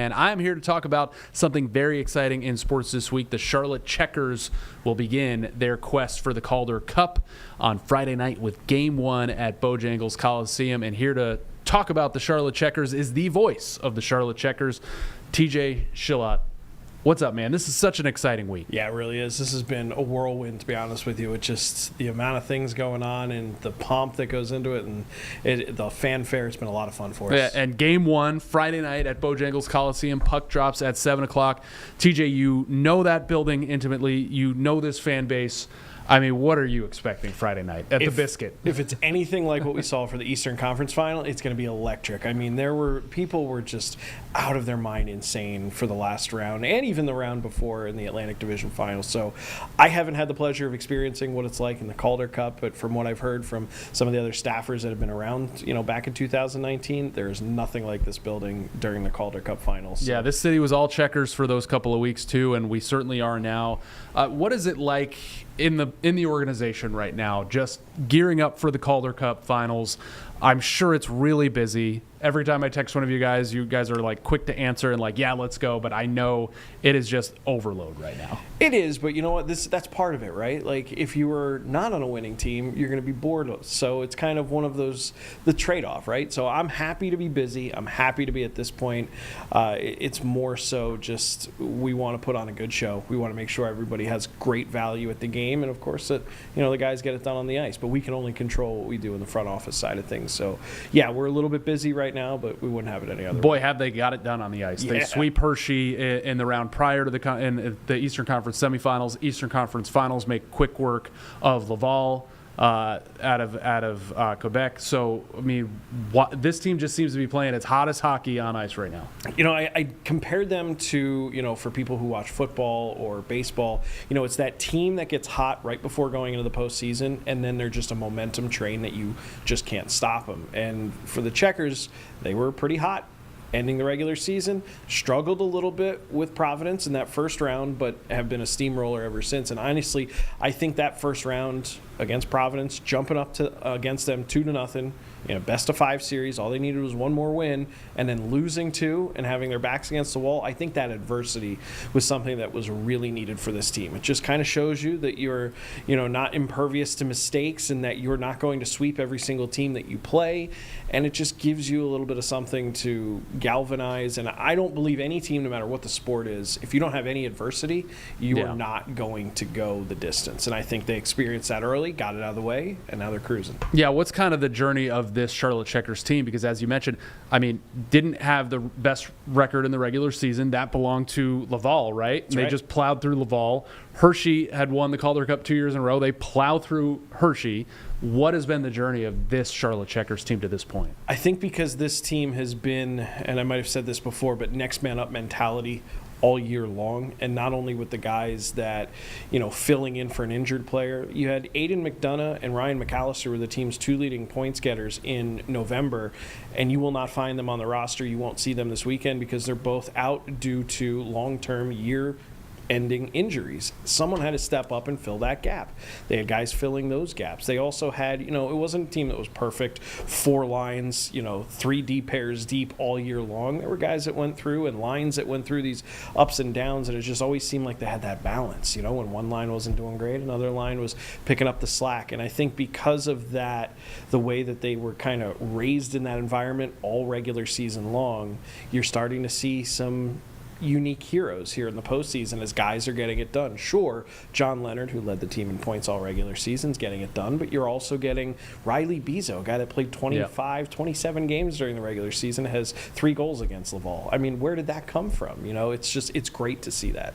And I'm here to talk about something very exciting in sports this week. The Charlotte Checkers will begin their quest for the Calder Cup on Friday night with Game 1 at Bojangles Coliseum. And here to talk about the Charlotte Checkers is the voice of the Charlotte Checkers, TJ Chillot. What's up, man? This is such an exciting week. Yeah, it really is. This has been a whirlwind, to be honest with you. It's just the amount of things going on and the pomp that goes into it, and the fanfare. It's been a lot of fun for us. Yeah, and Game 1, Friday night at Bojangles Coliseum. Puck drops at 7 o'clock. TJ, you know that building intimately. You know this fan base. I mean, what are you expecting Friday night at the Biscuit? If it's anything like what we saw for the Eastern Conference Final, it's going to be electric. I mean, people were just out of their mind insane for the last round and even the round before in the Atlantic Division Final. So I haven't had the pleasure of experiencing what it's like in the Calder Cup, but from what I've heard from some of the other staffers that have been around, back in 2019, there is nothing like this building during the Calder Cup Finals. Yeah, this city was all Checkers for those couple of weeks too, and we certainly are now. What is it like in the organization right now, just gearing up for the Calder Cup Finals? I'm sure it's really busy. Every time I text one of you guys are like quick to answer and like, yeah, let's go. But I know it is just overload right now. It is, but you know what? That's part of it, right? Like, if you were not on a winning team, you're going to be bored. So it's kind of one of those, the trade-off, right? So I'm happy to be busy. I'm happy to be at this point. It's more so just we want to put on a good show. We want to make sure everybody has great value at the game, and of course that the guys get it done on the ice. But we can only control what we do in the front office side of things. So yeah, we're a little bit busy right now, but we wouldn't have it any other way. Have they got it done on the ice. Yeah. They sweep Hershey in the round prior to in the Eastern Conference semifinals. Eastern Conference finals make quick work of Laval out of Quebec. So, I mean, this team just seems to be playing its hottest hockey on ice right now. I compared them to, for people who watch football or baseball, it's that team that gets hot right before going into the postseason, and then they're just a momentum train that you just can't stop them. And for the Checkers, they were pretty hot ending the regular season, struggled a little bit with Providence in that first round, but have been a steamroller ever since. And honestly, I think that first round against Providence, jumping up against them 2-0, best of 5 series, all they needed was one more win, and then losing 2 and having their backs against the wall. I think that adversity was something that was really needed for this team. It just kind of shows you that you're, not impervious to mistakes, and that you're not going to sweep every single team that you play. And it just gives you a little bit of something to galvanize. And I don't believe any team, no matter what the sport is, if you don't have any adversity, you are not going to go the distance. And I think they experienced that early, got it out of the way, and now they're cruising. Yeah, what's kind of the journey of this Charlotte Checkers team? Because as you mentioned, I mean, didn't have the best record in the regular season. That belonged to Laval, right? They just plowed through Laval. Hershey had won the Calder Cup 2 years in a row. They plow through Hershey. What has been the journey of this Charlotte Checkers team to this point? I think because this team has been, and I might have said this before, but next man up mentality all year long, and not only with the guys that, filling in for an injured player. You had Aiden McDonough and Ryan McAllister were the team's 2 leading points getters in November, and you will not find them on the roster. You won't see them this weekend because they're both out due to long-term year-ending injuries. Someone had to step up and fill that gap. They had guys filling those gaps. They also had, it wasn't a team that was perfect, 4 lines, 3 D pairs deep all year long. There were guys that went through and lines that went through these ups and downs, and it just always seemed like they had that balance. When one line wasn't doing great, another line was picking up the slack. And I think because of that, the way that they were kind of raised in that environment all regular season long, you're starting to see some unique heroes here in the postseason as guys are getting it done. Sure, John Leonard, who led the team in points all regular seasons, getting it done, but you're also getting Riley Bezo, a guy that played 27 games during the regular season, has 3 goals against Laval. I mean, where did that come from? It's great to see that.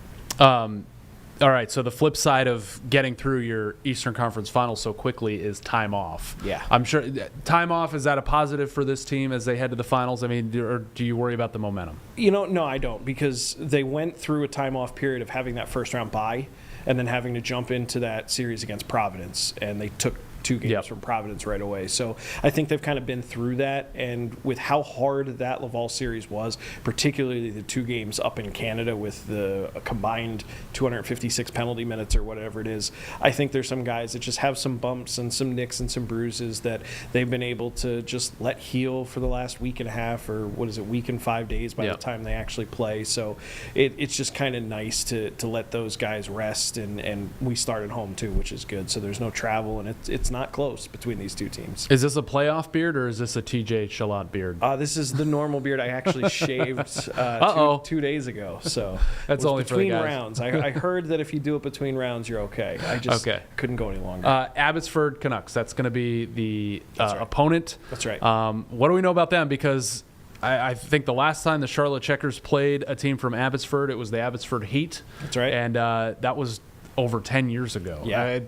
All right, so the flip side of getting through your Eastern Conference Finals so quickly is time off. Yeah. I'm sure time off, is that a positive for this team as they head to the finals? I mean, or do you worry about the momentum? No, I don't, because they went through a time off period of having that first round bye and then having to jump into that series against Providence, and they took 2 games from Providence right away. So I think they've kind of been through that, and with how hard that Laval series was, particularly the 2 games up in Canada with the combined 256 penalty minutes or whatever it is, I think there's some guys that just have some bumps and some nicks and some bruises that they've been able to just let heal for the last week and a half, or week and 5 days by the time they actually play. So it's just kind of nice to let those guys rest, and we start at home too, which is good. So there's no travel, and it's not close between these 2 teams. Is this a playoff beard or is this a TJ Chillot beard? This is the normal beard. I actually shaved 2 days ago. So that's only between for the guys. rounds. I heard that if you do it between rounds, you're okay. I just couldn't go any longer. Abbotsford Canucks. That's going to be the right. opponent. That's right. What do we know about them? Because I think the last time the Charlotte Checkers played a team from Abbotsford, it was the Abbotsford Heat. That's right. And that was over 10 years ago. Yeah.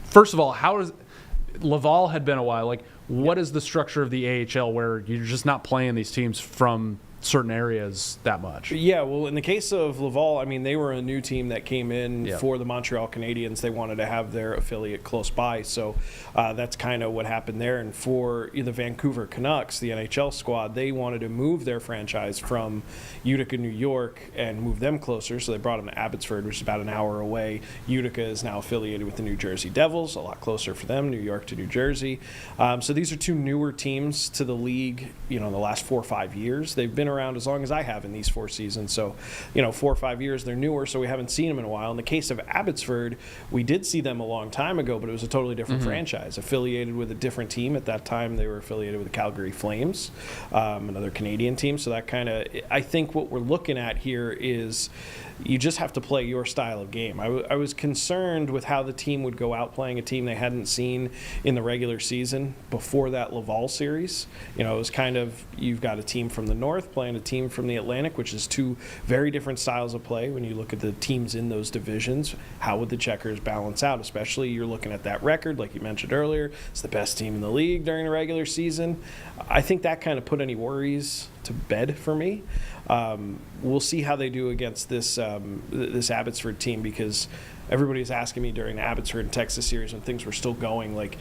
First of all, how does Laval had been a while? Like, what is the structure of the AHL where you're just not playing these teams from certain areas that much? Yeah, well, in the case of Laval, I mean, they were a new team that came in for the Montreal Canadiens. They wanted to have their affiliate close by, so that's kind of what happened there. And for the Vancouver Canucks, the NHL squad, they wanted to move their franchise from Utica, New York, and move them closer, so they brought them to Abbotsford, which is about an hour away. Utica is now affiliated with the New Jersey Devils, a lot closer for them, New York to New Jersey. So these are 2 newer teams to the league, in the last 4 or 5 years. They've been around as long as I have in these 4 seasons. So, 4 or 5 years, they're newer, so we haven't seen them in a while. In the case of Abbotsford, we did see them a long time ago, but it was a totally different franchise, affiliated with a different team. At that time, they were affiliated with the Calgary Flames, another Canadian team. So that kind of, I think what we're looking at here is you just have to play your style of game. I was concerned with how the team would go out playing a team they hadn't seen in the regular season before that Laval series. It was kind of, you've got a team from the north playing a team from the Atlantic, which is 2 very different styles of play. When you look at the teams in those divisions, how would the Checkers balance out? Especially you're looking at that record, like you mentioned earlier. It's the best team in the league during the regular season. I think that kind of put any worries to bed for me. We'll see how they do against this Abbotsford team, because everybody's asking me during the Abbotsford and Texas series when things were still going, like,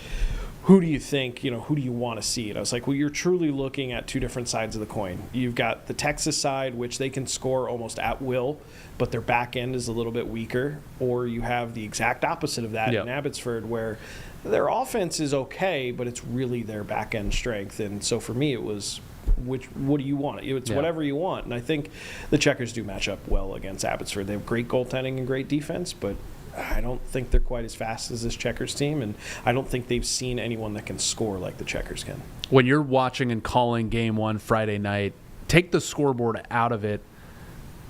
who do you think, who do you want to see? And I was like, well, you're truly looking at 2 different sides of the coin. You've got the Texas side, which they can score almost at will, but their back end is a little bit weaker. Or you have the exact opposite of that in Abbotsford, where their offense is okay, but it's really their back end strength. And so for me, it was, what do you want? It's whatever you want. And I think the Checkers do match up well against Abbotsford. They have great goaltending and great defense, but I don't think they're quite as fast as this Checkers team, and I don't think they've seen anyone that can score like the Checkers can. When you're watching and calling Game 1 Friday night, take the scoreboard out of it.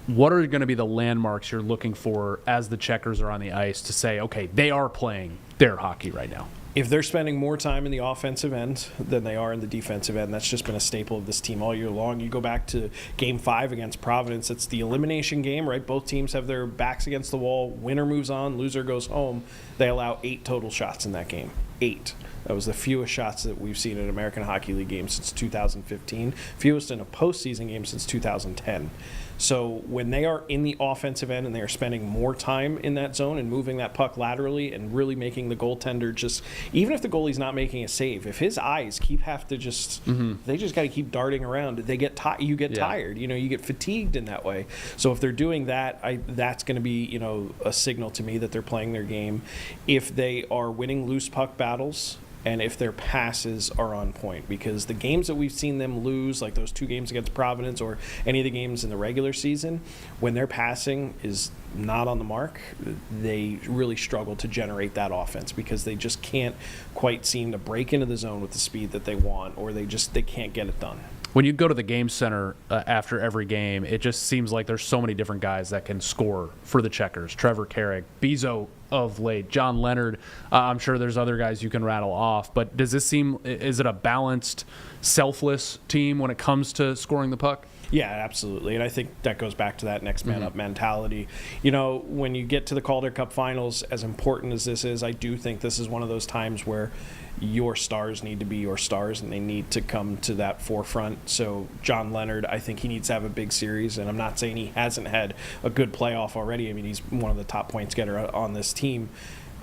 What are going to be the landmarks you're looking for as the Checkers are on the ice to say, okay, they are playing their hockey right now? If they're spending more time in the offensive end than they are in the defensive end, that's just been a staple of this team all year long. You go back to Game 5 against Providence, it's the elimination game, right? Both teams have their backs against the wall. Winner moves on, loser goes home. They allow 8 total shots in that game. 8. That was the fewest shots that we've seen in an American Hockey League game since 2015. Fewest in a postseason game since 2010. So when they are in the offensive end and they are spending more time in that zone and moving that puck laterally and really making the goaltender just, even if the goalie's not making a save, if his eyes have to just, they just got to keep darting around. They get you get tired. You get fatigued in that way. So if they're doing that, that's going to be a signal to me that they're playing their game. If they are winning loose puck battles, and if their passes are on point, because the games that we've seen them lose, like those 2 games against Providence or any of the games in the regular season, when their passing is not on the mark, they really struggle to generate that offense, because they just can't quite seem to break into the zone with the speed that they want, or they can't get it done. When you go to the game center after every game, it just seems like there's so many different guys that can score for the Checkers. Trevor Carrick, Bezo of late, John Leonard. I'm sure there's other guys you can rattle off, but does this seem, is it a balanced, selfless team when it comes to scoring the puck? Yeah, absolutely. And I think that goes back to that next man up mentality. When you get to the Calder Cup Finals, as important as this is, I do think this is one of those times where your stars need to be your stars, and they need to come to that forefront. So John Leonard, I think he needs to have a big series, and I'm not saying he hasn't had a good playoff already. I mean, he's one of the top points getter on this team.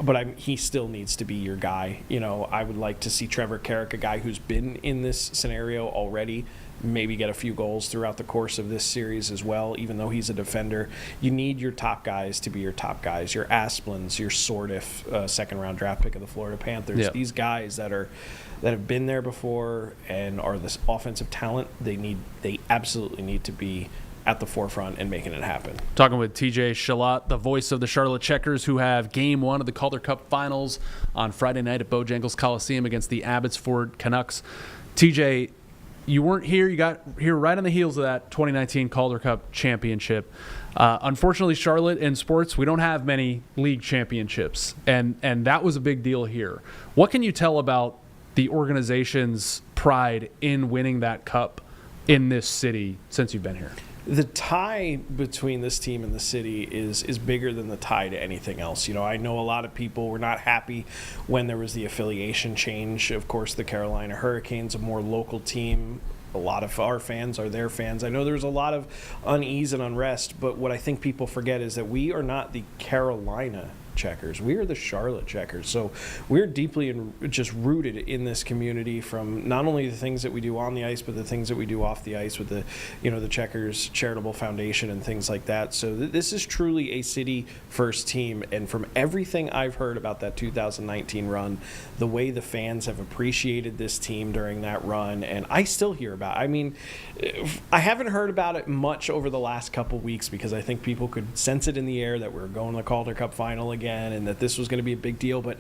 but he still needs to be your guy. I would like to see Trevor Carrick, a guy who's been in this scenario already, maybe get a few goals throughout the course of this series as well, even though he's a defender. You need your top guys to be your top guys. Your Asplins, your Sordiff, second-round draft pick of the Florida Panthers. Yep. These guys that have been there before and are this offensive talent, they absolutely need to be at the forefront and making it happen. Talking with TJ Chillot, the voice of the Charlotte Checkers, who have Game 1 of the Calder Cup Finals on Friday night at Bojangles Coliseum against the Abbotsford Canucks. TJ, you weren't here. You got here right on the heels of that 2019 Calder Cup championship. Unfortunately, Charlotte in sports, we don't have many league championships, and that was a big deal here. What can you tell about the organization's pride in winning that cup in this city since you've been here? The tie between this team and the city is bigger than the tie to anything else. I know a lot of people were not happy when there was the affiliation change. Of course, the Carolina Hurricanes, a more local team. A lot of our fans are their fans. I know there's a lot of unease and unrest, but what I think people forget is that we are not the Carolina Checkers. We are the Charlotte Checkers. So we're deeply just rooted in this community, from not only the things that we do on the ice, but the things that we do off the ice with the Checkers Charitable Foundation and things like that. So this is truly a city first team. And from everything I've heard about that 2019 run, the way the fans have appreciated this team during that run, and I still hear about it. I mean, I haven't heard about it much over the last couple weeks because I think people could sense it in the air that we're going to the Calder Cup final again, and that this was going to be a big deal. But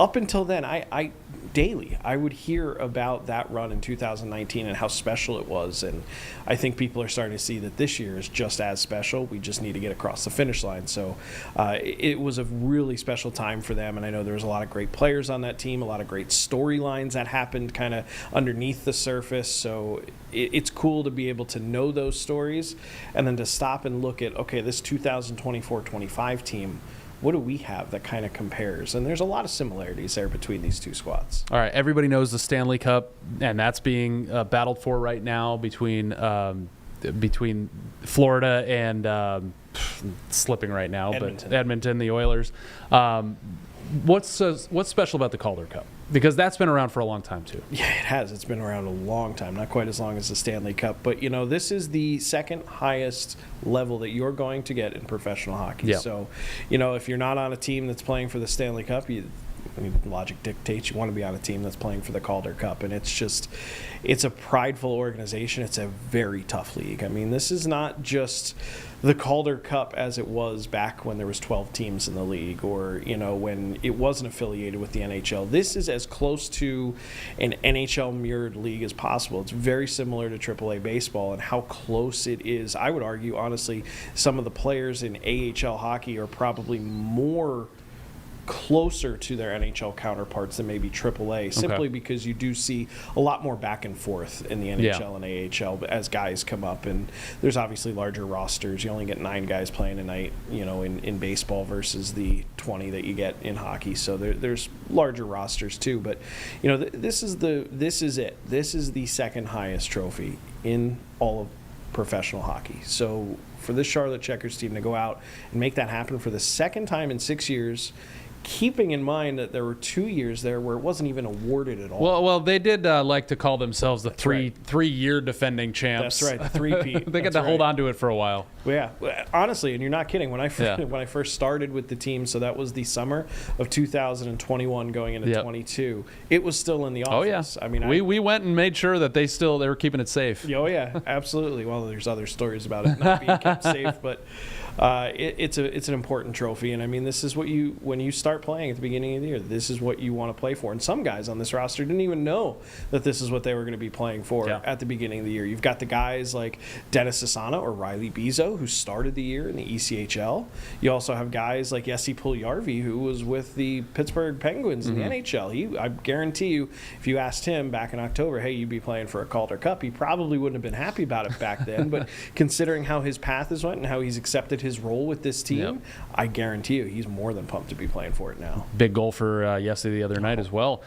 up until then, I daily would hear about that run in 2019 and how special it was. And I think people are starting to see that this year is just as special. We just need to get across the finish line. So it was a really special time for them. And I know there was a lot of great players on that team, a lot of great storylines that happened kind of underneath the surface. So it's cool to be able to know those stories and then to stop and look at, okay, this 2024-25 team, what do we have that kind of compares? And there's a lot of similarities there between these two squads. All right, everybody knows the Stanley Cup, and that's being battled for right now between Florida and slipping right now, Edmonton. but Edmonton, the Oilers. What's special about the Calder Cup? Because that's been around for a long time too. Yeah, it has. It's been around a long time, not quite as long as the Stanley Cup. But, this is the second highest level that you're going to get in professional hockey. Yeah. So, if you're not on a team that's playing for the Stanley Cup, logic dictates you want to be on a team that's playing for the Calder Cup. And it's a prideful organization. It's a very tough league. I mean, this is not just the Calder Cup as it was back when there was 12 teams in the league, or when it wasn't affiliated with the NHL. This is as close to an NHL mirrored league as possible. It's very similar to AAA baseball, and how close it is. I would argue, honestly, some of the players in AHL hockey are probably more closer to their NHL counterparts than maybe AAA, simply because you do see a lot more back and forth in the NHL and AHL as guys come up, and there's obviously larger rosters. You only get 9 guys playing a night, in baseball versus the 20 that you get in hockey. So there's larger rosters too. But this is it. This is the second highest trophy in all of professional hockey. So for this Charlotte Checkers team to go out and make that happen for the second time in 6 years, keeping in mind that there were 2 years there where it wasn't even awarded at all. Well, they did like to call themselves the three-year defending champs. That's right, the three-peat. They got to hold on to it for a while. Well, yeah, honestly, and you're not kidding. When I first started with the team, so that was the summer of 2021 going into 22, it was still in the office. Oh, yeah. I mean, we went and made sure that they were keeping it safe. Oh, yeah, absolutely. Well, there's other stories about it not being kept safe, but it's an important trophy. And I mean, this is what when you start playing at the beginning of the year, this is what you want to play for. And some guys on this roster didn't even know that this is what they were going to be playing for at the beginning of the year. You've got the guys like Dennis Asana or Riley Bezo, who started the year in the ECHL. You also have guys like Jesse Puljujarvi, who was with the Pittsburgh Penguins in the NHL. I guarantee you, if you asked him back in October, hey, you'd be playing for a Calder Cup, he probably wouldn't have been happy about it back then. But considering how his path has went and how he's accepted his role with this team, I guarantee you he's more than pumped to be playing for it now. Big goal for Jesse the other night as well.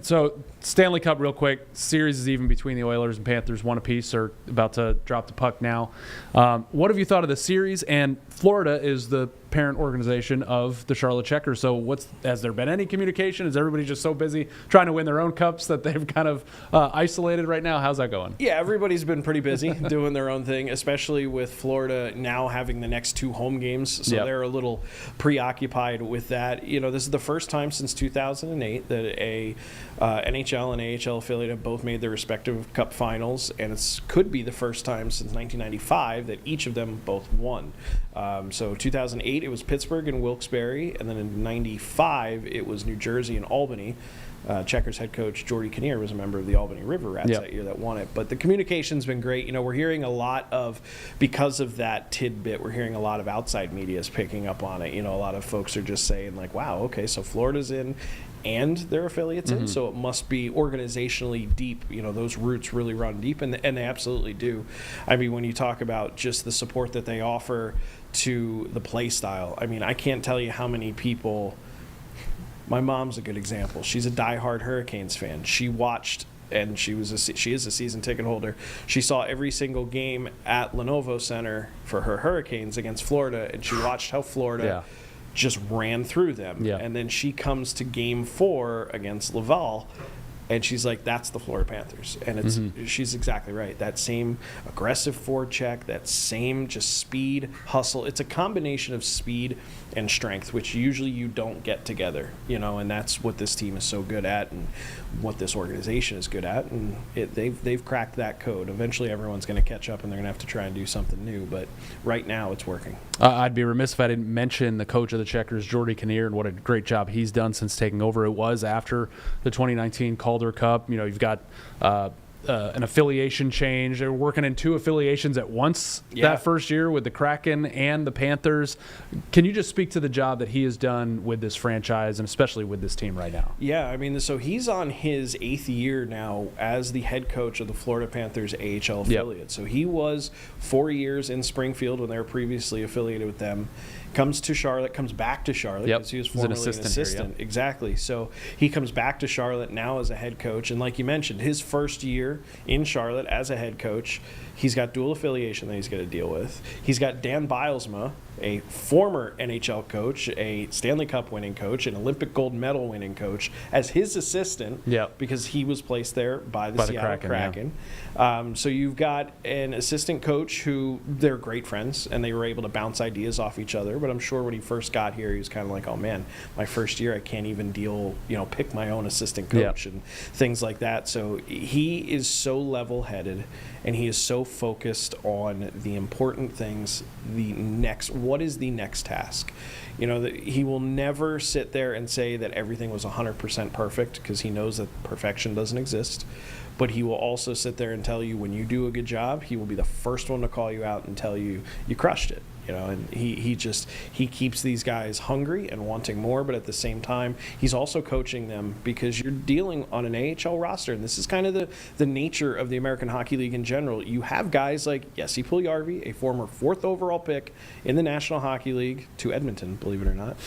So Stanley Cup, real quick. Series is even between the Oilers and Panthers, one apiece. Are about to drop the puck now. What have you thought of the series? And Florida is the parent organization of the Charlotte Checkers. So, has there been any communication? Is everybody just so busy trying to win their own cups that they've kind of isolated right now? How's that going? Yeah, everybody's been pretty busy doing their own thing, especially with Florida now having the next 2 home games. So they're a little preoccupied with that. This is the first time since 2008 that a NHL and AHL affiliate have both made their respective Cup Finals, and it could be the first time since 1995 that each of them both won. So 2008 it was Pittsburgh and Wilkes-Barre, and then in 95 it was New Jersey and Albany. Checkers head coach Jordy Kinnear was a member of the Albany River Rats that year that won it. But the communication's been great. We're hearing a lot of, because of that tidbit, we're hearing a lot of outside media is picking up on it. A lot of folks are just saying like, wow, okay, so Florida's in and their affiliates in, so it must be organizationally deep. Those roots really run deep, and they absolutely do. I mean, when you talk about just the support that they offer to the play style, I mean, I can't tell you how many people. My mom's a good example. She's a diehard Hurricanes fan. She watched, and she is a season ticket holder. She saw every single game at Lenovo Center for her Hurricanes against Florida, and she watched how Florida just ran through them. And then she comes to Game 4 against Laval, and she's like, that's the Florida Panthers. And she's exactly right. That same aggressive forecheck, that same just speed, hustle. It's a combination of speed and strength, which usually you don't get together, and that's what this team is so good at and what this organization is good at. And they've cracked that code. Eventually everyone's going to catch up and they're going to have to try and do something new. But right now it's working. I'd be remiss if I didn't mention the coach of the Checkers, Jordy Kinnear, and what a great job he's done since taking over. It was after the 2019 Calder Cup. You've got an affiliation change. They're working in 2 affiliations at once that first year with the Kraken and the Panthers. Can you just speak to the job that he has done with this franchise and especially with this team right now? Yeah, I mean, so he's on his 8th year now as the head coach of the Florida Panthers AHL affiliate. So he was 4 years in Springfield when they were previously affiliated with them. Comes back to Charlotte because he was formerly an assistant. Here, Exactly. So he comes back to Charlotte now as a head coach. And like you mentioned, his first year in Charlotte as a head coach, he's got dual affiliation that he's got to deal with. He's got Dan Bilesma, a former NHL coach, a Stanley Cup winning coach, an Olympic gold medal winning coach, as his assistant because he was placed there by the Seattle Kraken. So you've got an assistant coach who they're great friends, and they were able to bounce ideas off each other. But I'm sure when he first got here, he was kind of like, oh, man, my first year I can't even pick my own assistant coach and things like that. So he is so level-headed, and he is so focused on the important things, what is the next task? He will never sit there and say that everything was 100% perfect because he knows that perfection doesn't exist. But he will also sit there and tell you when you do a good job, he will be the first one to call you out and tell you you crushed it. And he keeps these guys hungry and wanting more, but at the same time, he's also coaching them because you're dealing on an AHL roster, and this is kind of the nature of the American Hockey League in general. You have guys like Jesse Puljujarvi, a former 4th overall pick in the National Hockey League to Edmonton, believe it or not.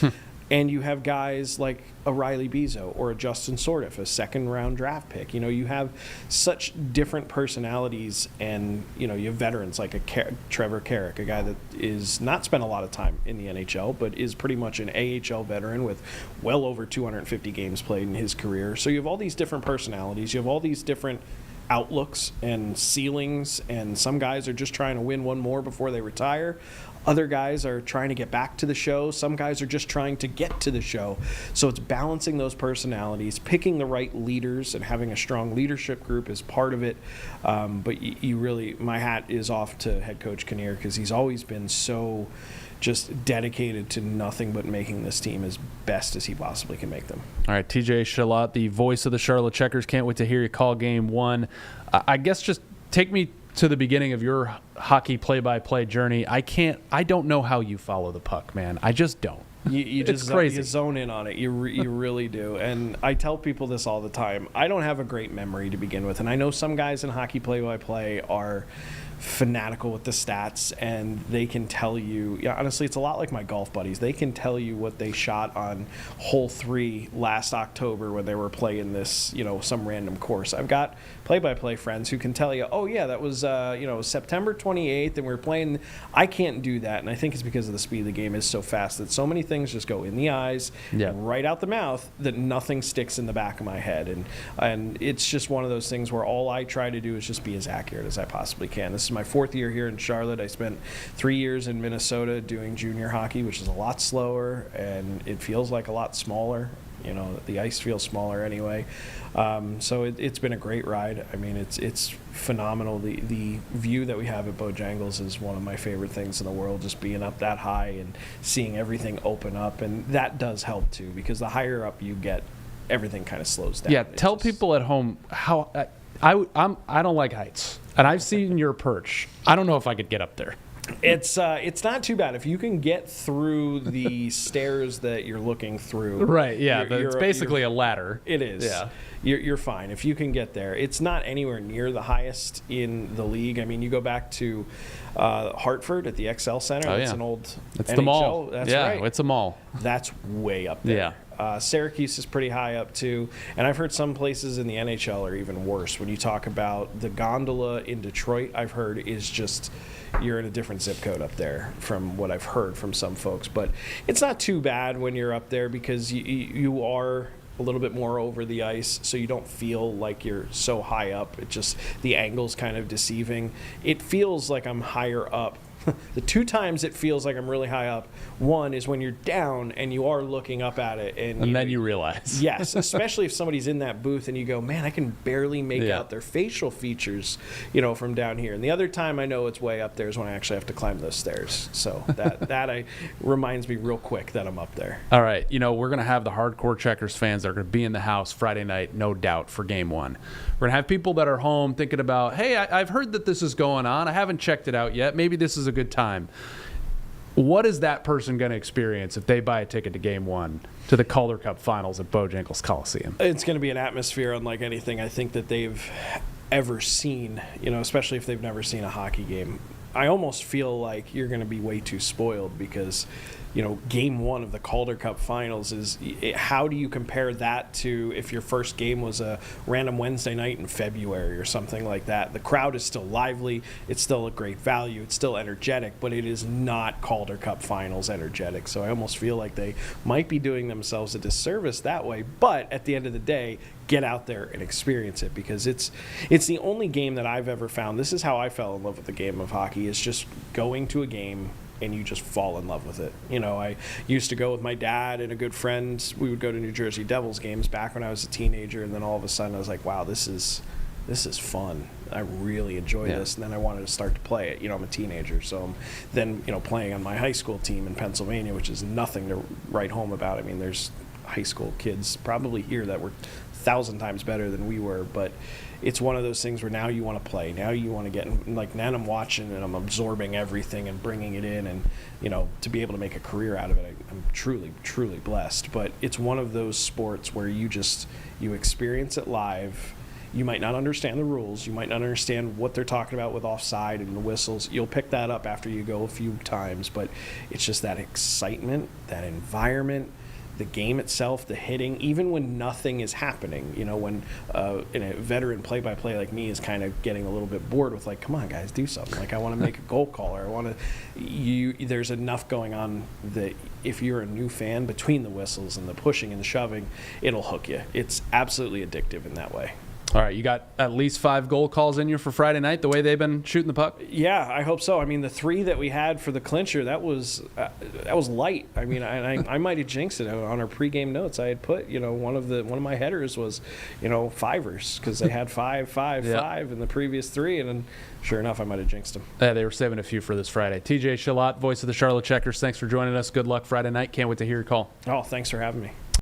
And you have guys like a Riley Bezo or a Justin Sordiff, a 2nd-round draft pick. You have such different personalities, and you have veterans like Trevor Carrick, a guy that is not spent a lot of time in the NHL, but is pretty much an AHL veteran with well over 250 games played in his career. So you have all these different personalities. You have all these different outlooks and ceilings, and some guys are just trying to win one more before they retire. Other guys are trying to get back to the show. Some guys are just trying to get to the show. So it's balancing those personalities, picking the right leaders, and having a strong leadership group is part of it. But you really, my hat is off to head coach Kinnear because he's always been so just dedicated to nothing but making this team as best as he possibly can make them. All right, TJ Chillot, the voice of the Charlotte Checkers. Can't wait to hear you call Game 1. I guess just take me to the beginning of your hockey play-by-play journey. I don't know how you follow the puck, man. I just don't. You just you zone in on it. You really do. And I tell people this all the time. I don't have a great memory to begin with, and I know some guys in hockey play-by-play are fanatical with the stats, and they can tell you, honestly, it's a lot like my golf buddies. They can tell you what they shot on hole 3 last October when they were playing this, some random course. I've got play-by-play friends who can tell you, oh yeah, that was September 28th, and we were playing. I can't do that, and I think it's because of the speed of the game is so fast that so many things just go in the eyes and right out the mouth that nothing sticks in the back of my head, and it's just one of those things where all I try to do is just be as accurate as I possibly can. This is my 4th year here in Charlotte. I spent 3 years in Minnesota doing junior hockey, which is a lot slower, and it feels like a lot smaller. The ice feels smaller anyway. So it's been a great ride. I mean, it's phenomenal. The view that we have at Bojangles is one of my favorite things in the world, just being up that high and seeing everything open up. And that does help, too, because the higher up you get, everything kind of slows down. Yeah, tell people at home how I don't like heights. And I've seen your perch. I don't know if I could get up there. It's not too bad if you can get through the stairs that you're looking through. Right. Yeah. It's basically a ladder. It is. Yeah. You're fine if you can get there. It's not anywhere near the highest in the league. I mean, you go back to Hartford at the XL Center. Oh, That's an old. It's NHL. the mall. That's yeah, right. It's a mall. That's way up there. Yeah. Syracuse is pretty high up too, and I've heard some places in the NHL are even worse. When you talk about the gondola in Detroit, I've heard is just you're in a different zip code up there from what I've heard from some folks. But it's not too bad when you're up there because you are a little bit more over the ice, so you don't feel like you're so high up. It just the angle's kind of deceiving. It feels like I'm higher up. The 2 times it feels like I'm really high up, one is when you're down and you are looking up at it. And then you realize. Yes, especially if somebody's in that booth and you go, man, I can barely make out their facial features, from down here. And the other time I know it's way up there is when I actually have to climb those stairs. So that reminds me real quick that I'm up there. All right. We're going to have the hardcore Checkers fans that are going to be in the house Friday night, no doubt, for game 1. We're going to have people that are home thinking about, hey, I've heard that this is going on. I haven't checked it out yet. Maybe this is a good time. What is that person going to experience if they buy a ticket to game 1 to the Calder Cup Finals at Bojangles Coliseum? It's going to be an atmosphere unlike anything I think that they've ever seen, especially if they've never seen a hockey game. I almost feel like you're going to be way too spoiled because game 1 of the Calder Cup Finals is how do you compare that to if your first game was a random Wednesday night in February or something like that? The crowd is still lively. It's still a great value. It's still energetic, but it is not Calder Cup Finals energetic. So I almost feel like they might be doing themselves a disservice that way. But at the end of the day, get out there and experience it because it's the only game that I've ever found. This is how I fell in love with the game of hockey, is just going to a game and you just fall in love with it. I used to go with my dad and a good friend. We would go to New Jersey Devils games back when I was a teenager, and then all of a sudden I was like, wow, this is fun. I really enjoy this. And then I wanted to start to play it. I'm a teenager, so I'm then, playing on my high school team in Pennsylvania, which is nothing to write home about. I mean, there's high school kids probably here that were 1,000 times better than we were, but it's one of those things where now you want to play. Now you want to get in, now I'm watching and I'm absorbing everything and bringing it in, and to be able to make a career out of it, I'm truly, truly blessed. But it's one of those sports where you experience it live. You might not understand the rules. You might not understand what they're talking about with offside and the whistles. You'll pick that up after you go a few times, but it's just that excitement, that environment, the game itself, the hitting, even when nothing is happening, when in a veteran play-by-play like me is kind of getting a little bit bored with come on guys, do something. I want to make a goal call, or there's enough going on that if you're a new fan, between the whistles and the pushing and the shoving, it'll hook you. It's absolutely addictive in that way. All right, you got at least 5 goal calls in you for Friday night, the way they've been shooting the puck? Yeah, I hope so. I mean, the 3 that we had for the clincher, that was light. I mean, I might have jinxed it on our pregame notes. I had put, one of my headers was, 5ers, because they had 5, 5, 5 in the previous 3, and then sure enough, I might have jinxed them. Yeah, they were saving a few for this Friday. TJ Chillot, voice of the Charlotte Checkers, thanks for joining us. Good luck Friday night. Can't wait to hear your call. Oh, thanks for having me.